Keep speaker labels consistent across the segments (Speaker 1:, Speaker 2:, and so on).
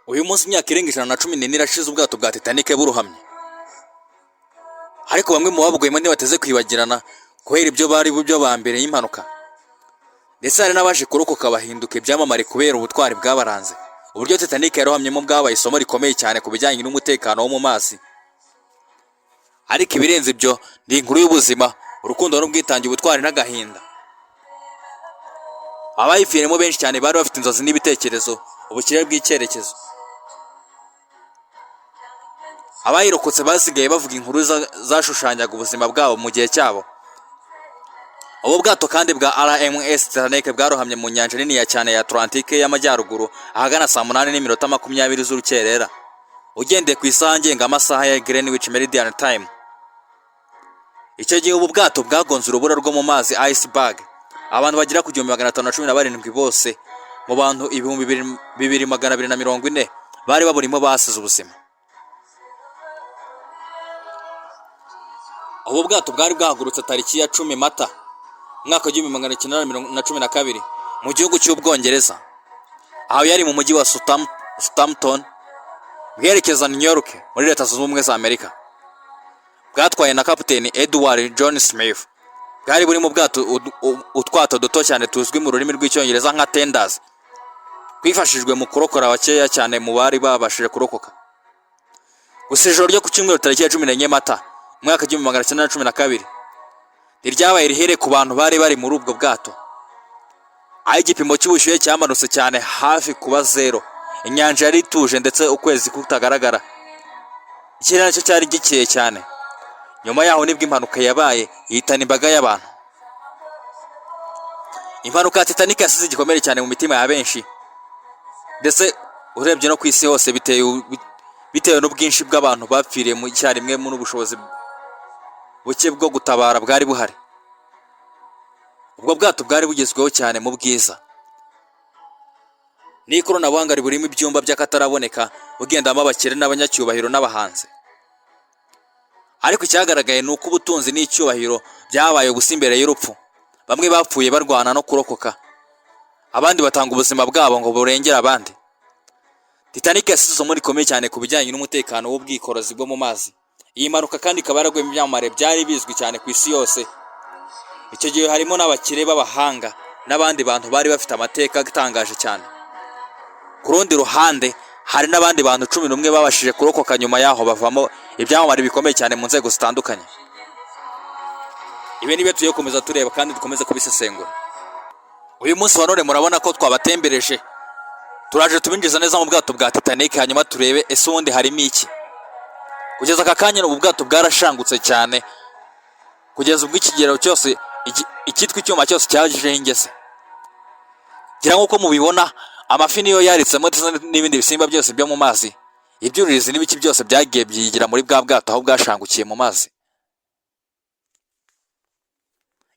Speaker 1: uyu munsi imyaka irenga 114 irashize ubwato bwa Titanic burohamye. Ariko bamwe mu babuguyemo ntibateze kwibagirana kubera ibyo bari byo ba mbere y'impanuka. Ndetse hari n'abaje kurokoka bahinduka ibyamamare kubera ubutwari bwabaranze. Uburyo Titanic yarohamyemo bwabaye isomo rikomeye cyane ku bijyanye n'umutekano wo mu mazi. Ariko ibirenze ibyo ni inkuru y'ubuzima, urukundo n'ubwitange, ubutwari n'agahinda. Abayifiremo benshi cyane bari bafite inzozi n'ibitekerezo, ubukire bw'icyerekezo. Abayirokotse basigaye bavuga inkuru zashushanyaga ubuzima bwabo mu gihe cyabo. Ubu bwato kandi bwa RMS Titanic bwarohamye mu nyanja nini ya cyane ya Atlantique y'amajyaruguru ahagana saa 8:20 z'urukerera, ugendeye ku isaha ngengamasaha ya Greenwich Meridian Time. Icyo gihe ubu bwato bwagonze urubura rwo mu mazi iceberg. Abantu bagera ku 517 bose mu bantu 2240 bari baburimo basize ubuzima. Ubu bwato bwari bwahagurutse tariki ya 10 Mata mwaka w'1912 mu gihugu cy'Ubwongereza, aho yari mu mujyi wa Southampton, bwerekeza New York muri Leta Zunze Ubumwe za Amerika. Bwatwaye na Kapiteni Edward John Smith. Bwari buri mu bwato utwato duto cyane tuzwi mu rurimi rw'Icyongereza nka tenders, kwifashijwe mu kurokora bakeya cyane mu bari babashije kurokoka. Gusa ijoro ryo ku cyumweru tariki ya 14 Mata mwaka w'1912 niryabaye rihere ku bantu bari bari muri ubwo bwato. Aho igipimo cy'ubushyuhe cyamanutse cyane hafi kuba zero, inyanja yari ituje ndetse ukwezi kutagaragara, ikirere cyo cyari gikeye cyane. Nyuma yaho nibwo impanuka yabaye ihitana imbaga y'abantu. Impanuka ya Titanic yasize igikomere cyane mu mitima ya benshi, ndetse urebye no ku isi hose bitewe n'ubwinshi bw'abantu bapfiriye mu cyarimwe mu n'ubushobozi buke bwo gutabara bwari buhari. Ubwo bwato bwari bugezweho cyane mu bwiza n'ikoranabuhanga riburimo ibyumba by'akataraboneka, bugendamo abakire n'abanyacyubahiro n'abahanzi. Ariko icyagaragaye ni uko ubutunzi n'icyubahiro byabaye gusa imbere y'urupfu. Bamwe bapfuye barwana no kurokoka, abandi batanga ubuzima bwabo ngo burengere abandi. Titanic yasize isomo rikomeye cyane ku bijyanye n'umutekano w'ubwikorozi bwo mu mazi. Iyi mpanuka kandi ikaba yaragwemo ibyamamare byari bizwi cyane ku isi yose. Icyo gihe harimo n'abakire b'abahanga n'abandi bantu bari bafite amateka atangaje cyane. Ku rundi ruhande hari n'abandi bantu 11 babashije kurokoka nyuma yaho bavamo ibyamamare bikomeye cyane mu nzego zitandukanye. Ibi nibe tugiye komeza tureba kandi dukomeze kubisesengura. Uyu munsi wa none murabona ko twabatembereje, turaje tubinjiza neza mu bwato bwa Titanic, hanyuma turebe ese ubundi harimo iki. Kugeza aka kanya ubu bwato bwarashangutse cyane, kugeza ubwo ikigero cyose ikitwa icyuma cyose cyaje ingese. Gira nkuko mubibona, amafi niyo yaritsemo n'ibindi bisimba byose byo mu mazi. Ibyuririzi n'ibiki byose byagiye byigira muri bwa bwato aho bwashangukiye mu mazi.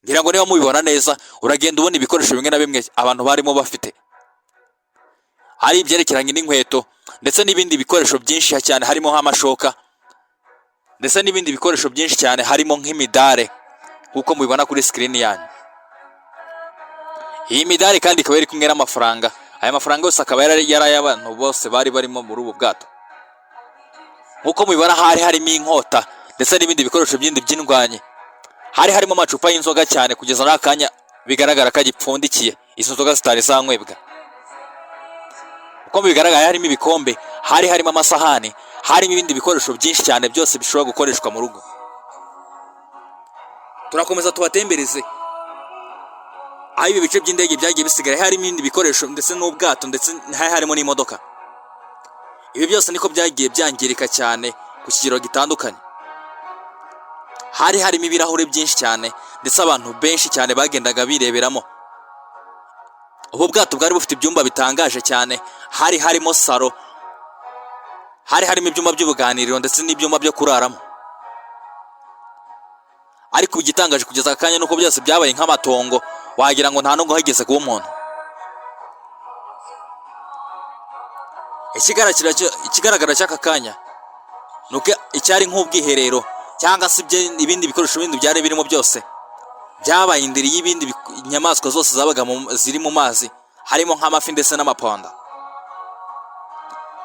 Speaker 1: Ngira ngo niba mubibona neza, uragenda ubona ibikoresho bimwe na bimwe abantu barimo bafite. Hari ibyerekeranye n'inkweto ndetse n'ibindi bikoresho byinshi cyane, harimo nk'amashoka ndetse n'ibindi bikoresho byinshi cyane, harimo nk'imidare kuko mubibona kuri screen yanyu. Iyi midare kandi ikaba iri kumwe n'amafaranga. Aya mafaranga yose akaba yari ay'abantu bose bari barimo muri ubu bwato. Nkuko mubibona hari harimo inkota ndetse n'ibindi bikoresho byindi by'indwanye. Hari harimo amacupa y'inzoga cyane kugeza n'akanya bigaragara ko agipfundikiye, izo nzoga zitari zanywebwa. Uko bigaragara harimo ibikombe, hari harimo amasahani, harimo ibindi bikoresho byinshi cyane byose bishobora gukoreshwa mu rugo. Turakomeza tubatembereze aho ibi bice by'indege byagiye bisigara, harimo ibindi bikoresho ndetse n'ubwato ndetse harimo n'imodoka. Ibi byose niko byagiye byangirika cyane ku kigero gitandukanye. Hari harimo ibirahure byinshi cyane ndetse abantu benshi cyane bagendaga bireberamo. Ubu bwato bwari bufite ibyumba bitangaje cyane, hari harimo salo, hari harimo ibyumba by'ubuganiriro ndetse n'ibyumba byo kuraramo. Ariko igitangaje kugeza akanya nuko byose byabaye nk'amatongo, wagira ngo nta nubwo hageze kuba umuntu. Ikigaragara cy'aka kanya nuko icyari nk'ubwiherero cyangwa se ibindi bikoresho bindi byari birimo byose byabaye indiri y'ibindi inyamaswa zose zabaga ziri mu mazi, harimo nk'amafi ndetse n'amaponda.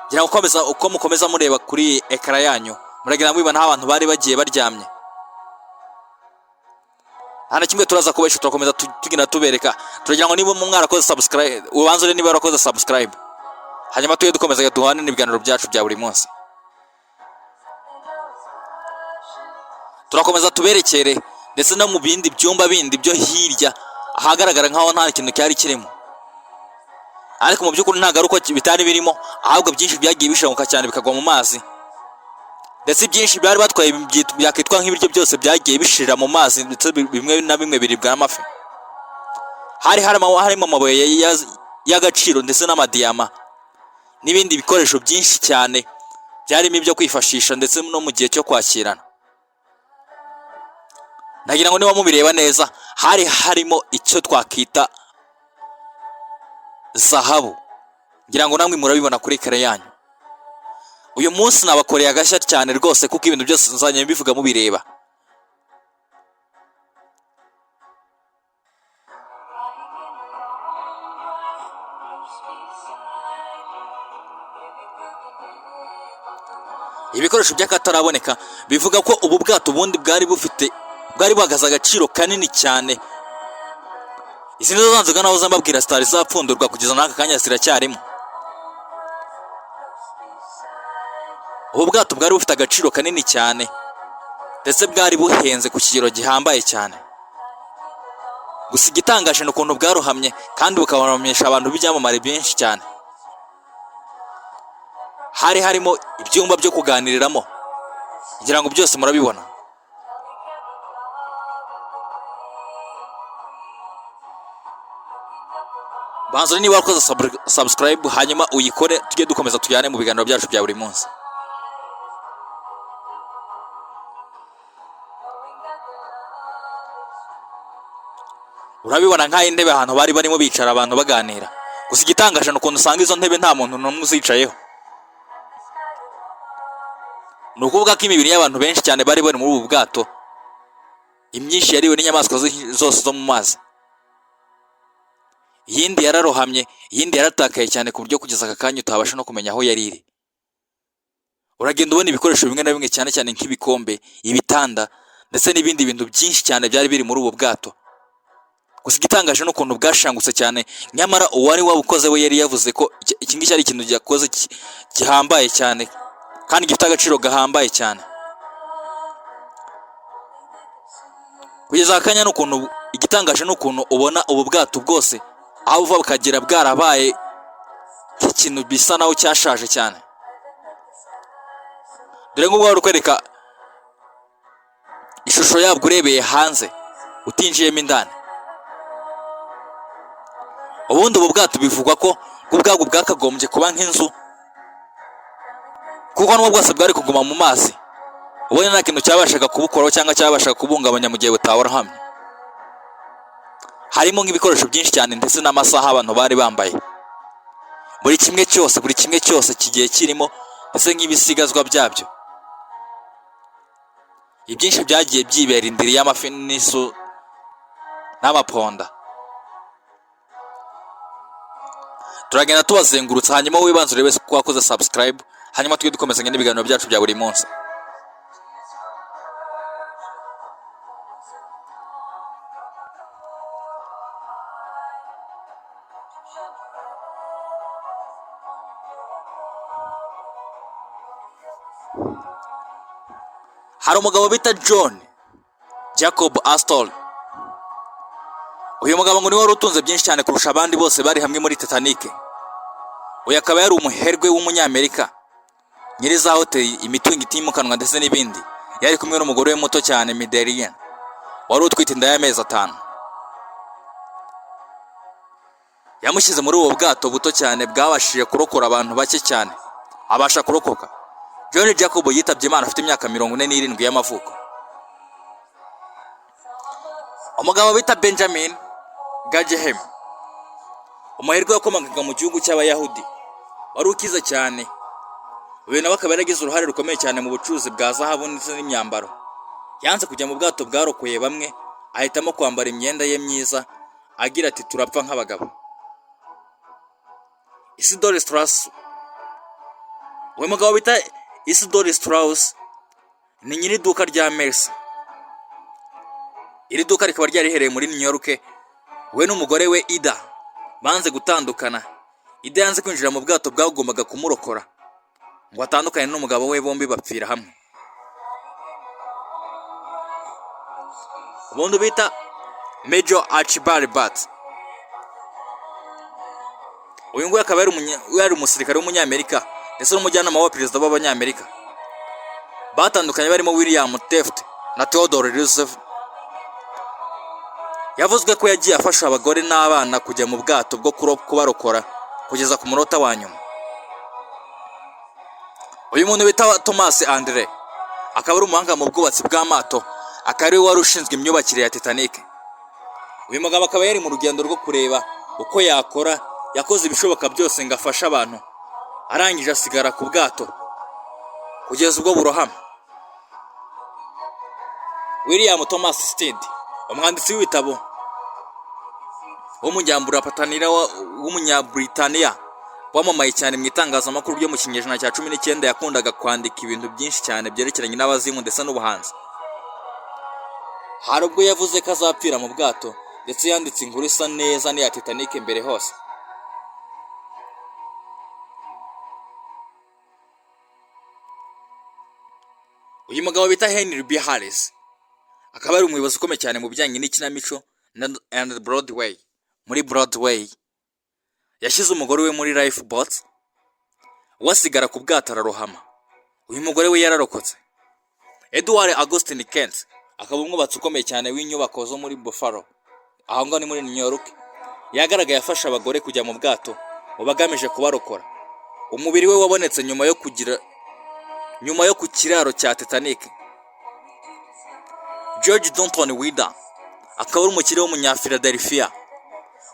Speaker 1: ngira ngo uko mukomeza mureba kuri ekara yanyu muragira ngo mubibona aho abantu bari bagiye baryamye. Hano kimwe turaza kubesha, turakomeza tugenda tubereka. Turagira ngo niba mwarakoze subscribe, ubanze niba warakoze subscribe, hanyuma tuye dukomeza duhane n'ibiganiro byacu bya buri munsi. Turakomeza tuberekere ndetse no mu bindi byumba bindi byo hirya ahagaragara nkaho nta kintu cyari kirimo, ariko mu by'ukuri nta garuko bitari birimo, ahubwo byinshi byagiye bishanguka cyane bikagwa mu mazi, ndetse byinshi byari batwaye byakitwa nk'ibiryo byose byagiye bishirira mu mazi, ndetse bimwe na bimwe biribwa n'amafi. Harimo amabuye y'agaciro ndetse n'amadiyama n'ibindi bikoresho byinshi cyane byarimo ibyo kwifashisha ndetse no mu gihe cyo kwakirana. Nagira ngo niba mubireba neza, harimo icyo twakita zahabu. Ngira ngo namwe murabibona kuri kare yanyu. Uyu munsi nabakoreye agashya cyane rwose, kuko ibintu byose nzanye mbivuga mubireba. Ibikoresho by'akataraboneka bivuga ko ubu bwato bundi bwari buhagaze agaciro kanini cyane. Izi nizo zanzuga naho zambabwira sitari zapfundurwa kugeza n'aka kanya ziracyarimo. Ubu bwato bwari bufite agaciro kanini cyane, ndetse bwari buhenze ku kigero gihambaye cyane. Gusa igitangaje ni ukuntu bwarohamye kandi bukabaramisha abantu b'ibyamamare byinshi cyane. Harimo ibyumba byo kuganiriramo, ngira ngo byose murabibona. Banza niba wakoze subscribe, hanyuma uyikore, tujye dukomeza tujyane mu biganiro byacu bya buri munsi. Urabibona nk'aho intebe ahantu bari barimo bicara abantu baganira. Gusa igitangaje ni ukuntu usanga izo ntebe nta muntu n'umwe uzicayeho. Ni ukuvuga ko imibiri y'abantu benshi cyane bari muri ubu bwato, imyinshi yariwe n'inyamaswa zose zo mu mazi. Iyindi yararohamye, iyindi yaratakaye cyane ku buryo kugeza aka kanya utabasha no kumenya aho yari iri. Uragenda ubona ibikoresho bimwe na bimwe cyane cyane nk'ibikombe, ibitanda ndetse n'ibindi bintu byinshi cyane byari biri muri ubu bwato. Gusa igitangaje ni ukuntu bwashangutse cyane, nyamara uwari wabukoze we yari yavuze ko iki ngiki ari ikintu cyakoze gihambaye cyane kandi gifite agaciro gahambaye cyane. Kugeza aka kanya ni ukuntu igitangaje ni ukuntu ubona ubu bwato bwose aho buva bukagera bwarabaye nk'ikintu bisa naho cyashaje cyane. Dore ngo bwari kwereka ishusho yabwo urebeye hanze utinjiyemo indani. Ubundi ubu bwato bivugwa ko ubwabwo bwakagombye kuba nk'inzu, kuko n'ubwo bwose bwari kuguma mu mazi, ubona nta kintu cyabashaga kubukoraho cyangwa cyabashaga kubungabanya mu gihe butarohamye. Harimo nk'ibikoresho byinshi cyane ndetse n'amasaha abantu bari bambaye. Buri kimwe cyose kigiye kirimo, ndetse nk'ibisigazwa byabyo. Ibyinshi byagiye byibera indiri y'amafi n'isu n'amaponda. Turagenda tubazengurutsa, hanyuma wibanze urebe ko wakoze subscribe, hanyuma tujye dukomezanya n'ibiganiro byacu bya buri munsi. Hari umugabo bita John Jacob Astor. Uyu mugabo ngo ni wari utunze byinshi cyane kurusha abandi bose bari hamwe muri Titanic. Uyu akaba yari umuherwe w'umunyamerika, nyiri za hoteli, imitungo itimukanwa ndetse n'ibindi. Yari kumwe n'umugore we muto cyane Midelian, wari utwite inda y'amezi 5. Yamushyize muri ubu bwato buto cyane bwabashije kurokora abantu bake cyane, abasha kurokoka. John Jacob yitabye Imana afite imyaka 47 y'amavuko. Umugabo bita Benjamin Graham, umuherwe wakomokaga mu gihugu cy'Abayahudi, wari ukiza cyane. Uyu nawe akaba yaragize uruhare rukomeye cyane mu bucuruzi bwa zahabu ndetse n'imyambaro. Yanze kujya mu bwato bwarokoye bamwe, ahitamo kwambara imyenda ye myiza, agira ati turapfa nk'abagabo. Isidore Strass uyu mugabo bita Isidore Strauss ni nyiri iduka rya Mercy. Iri duka rikaba ryarihereye muri New York. We n'umugore we Ida banze gutandukana. Ida yanze kwinjira mu bwato bwagombaga kumurokora ngo atandukane n'umugabo we, bombi bapfira hamwe. Ubundi bita Major Archibald Bat, uyu nguyu akaba yari umusirikare w'umunyamerika ndetse n'umujyanama wa perezida w'abanyamerika. Batandukanye barimo William Taft na Theodore Roosevelt. Yavuzwe ko yagiye afasha abagore n'abana kujya mu bwato bwo kubarokora kugeza ku munota wa nyuma. Uyu muntu bita Thomas Andre akaba ari umuhanga mu bwubatsi bw'amato, akaba ari we wari ushinzwe imyubakire ya Titanic. Uyu mugabo akaba yari mu rugendo rwo kureba uko yakora, yakoze ibishoboka byose ngo afashe abantu, arangije asigara ku bwato kugeza ubwo burohama. William Thomas Stead, umwanditsi w'ibitabo w'umunyabritaniya wamamaye cyane mu itangazamakuru ryo mu kinyejana cya 19, yakundaga kwandika ibintu byinshi cyane byerekeranye n'abazimu ndetse n'ubuhanzi. Hari ubwo yavuze ko azapfira mu bwato ndetse yanditse inkuru isa neza n'iya Titanic mbere hose. Uyu mugabo bita Henry B. Harris akaba ari umuyobozi ukomeye cyane mu bijyanye n'ikinamico and Broadway. Muri Broadway yashyize umugore we muri lifeboat, wasigara ku bwato ararohama. Uyu mugore we yararokotse. Edward Augustine Kent akaba umwubatsi ukomeye cyane w'inyubako zo muri Buffalo, aho ngaho ni muri New York, yagaragaye afasha abagore kujya mu bwato bagamije kubarokora. Umubiri we wabonetse nyuma yo ku kiraro cya Titanic. George Donton Wida akaba ari umukire w'umunya-Philadelphia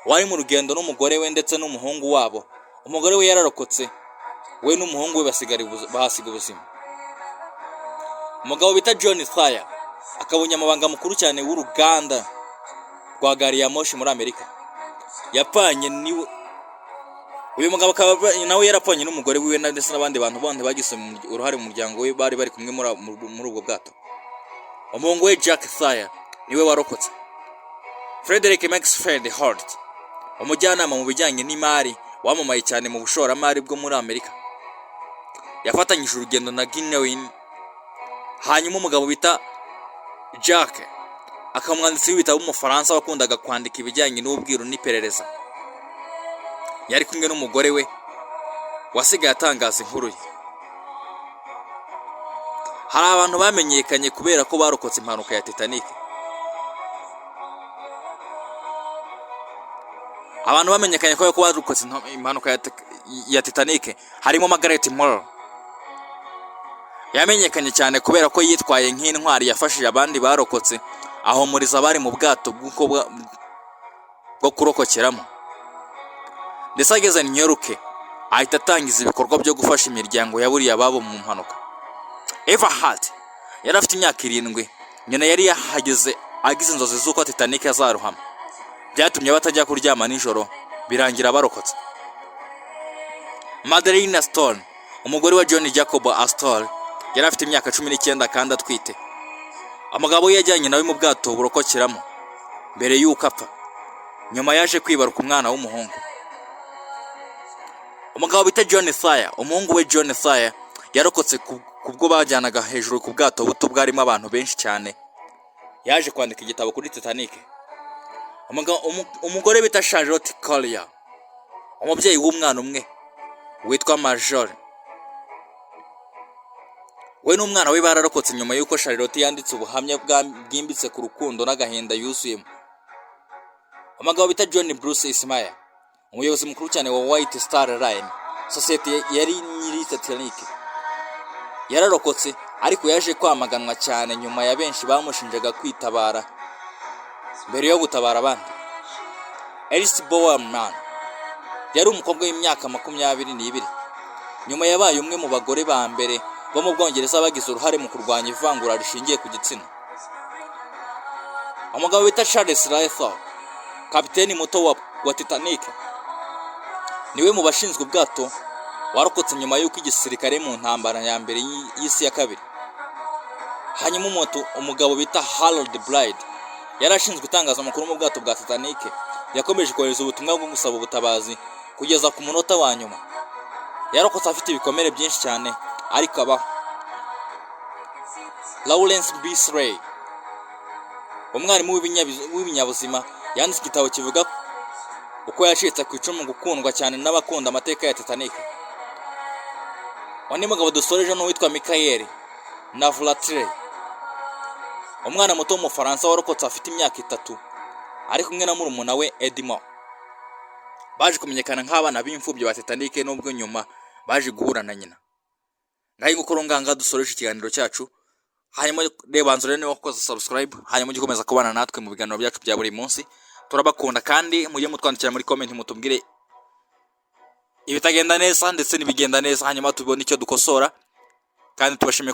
Speaker 1: wari mu rugendo n'umugore we ndetse n'umuhungu wabo. Umugore we yararokotse, we n'umuhungu we bahasiga ubuzima. Umugabo bita John Thayer akaba umunyamabanga mukuru cyane w'uruganda rwa gari ya moshi muri Amerika. Yapanye niwe uyu mugabo akaba nawe yarapanye n'umugore wiwe ndetse n'abandi bantu bandi bagize uruhare mu muryango we bari kumwe muri ubwo bwato. Umuhungu we Jack Thayer niwe warokotse. Frederick Maxfield Hart, umujyanama mu bijyanye n'imari wamamaye cyane mu bushoramari bwo muri Amerika, yafatanyije urugendo na Guinea. Hanyuma umugabo bita Jack akamwanditsi w'ibitabo w'umufaransa wakundaga kwandika ibijyanye n'ubwiru n'iperereza, yari kumwe n'umugore we wasigaye atangaza inkuru ye. Hari abantu bamenyekanye kubera ko barokotse impanuka ya Titanic. Abantu bamenyekanye kubera ko barokotse impanuka ya Titanic harimo Margaret Moore. Yamenyekanye cyane kubera ko yitwaye nk'intwari yafashije abandi barokotse aho muri zabari mu bwato bwo kurokokeramo. Ndetse ageze New York ahita atangiza ibikorwa byo gufasha imiryango yaburiye ababo mu mpanuka. Eva Hart yari afite imyaka 7, nyina yari yahageze agize inzozi z'uko Titanic yazarohama. Byatumye batajya kuryama nijoro, birangira barokotse. Madeleine Stone, umugore wa John Jacob Astor, yari afite imyaka 19 kandi atwite. Amagabo we yajyanye nawe mu bwato burokokeramo mbere y'uko apfa. Nyuma yaje kwibaruka umwana w'umuhungu. Umugabo bita John Thayer, umuhungu we John Thayer yarokotse kubwo bajyanaga hejuru ku bwato buto bwarimo abantu benshi cyane. Yaje kwandika igitabo kuri Titanic. Umugore bita Charlotte Collier, umubyeyi w'umwana umwe witwa Major, we n'umwana we bararokotse nyuma y'uko Charlotte yanditse ubuhamya bwimbitse ku rukundo n'agahinda yuzuyemo. Umugabo bita John Bruce Ismaya, umuyobozi mukuru cyane wa White Star Line, sosiyete yari nyiri Titanic, yararokotse ariko yaje kwamaganwa cyane nyuma ya benshi bamushinjaga kwitabara mbere yo gutabara abandi. Alice Bowerman yari umukobwa w'imyaka 22, nyuma yabaye umwe mu bagore ba mbere bo mu Bwongereza bagize uruhare mu kurwanya ivangura rishingiye ku gitsina. Umugabo bita Charles Lythor, kapiteni muto wa Titanic, niwe mu bashinzwe ubwato warokotse nyuma y'uko igisirikare mu ntambara ya mbere y'isi ya kabiri. Hanyuma umugabo bita Harold Bride yari ashinzwe itangazamakuru mu bwato bwa Titanic, yakomeje kohereza ubutumwa bwo gusaba ubutabazi kugeza ku munota wa nyuma. Yarokotse afite ibikomere byinshi cyane, ariko abaho. Lawrence B. Slay, umwarimu w'ibinyabuzima, yanditse igitabo kivuga uko yacitse ku icumu gukundwa cyane n'abakunda amateka ya Titanic. Undi mugabo dusoreje n'uwitwa Michael Navratilova, umwana muto w'umufaransa warokotse afite imyaka 3, ari kumwe na murumuna we Edmond. Baje kumenyekana nk'abana b'imfubyi ba Titanic, n'ubwo nyuma baje guhura na nyina. Ngaho ngukoronganga dusoreje ikiganiro cyacu. Hanyuma reba nzure niba ukoze subscribe, hanyuma ugikomeza kubana natwe mu biganiro byacu bya buri munsi. Turabakunda kandi mujye mutwandikira muri comment mutubwire ibitagenda neza ndetse n'ibigenda neza, hanyuma tubone icyo dukosora kandi tubashimiye.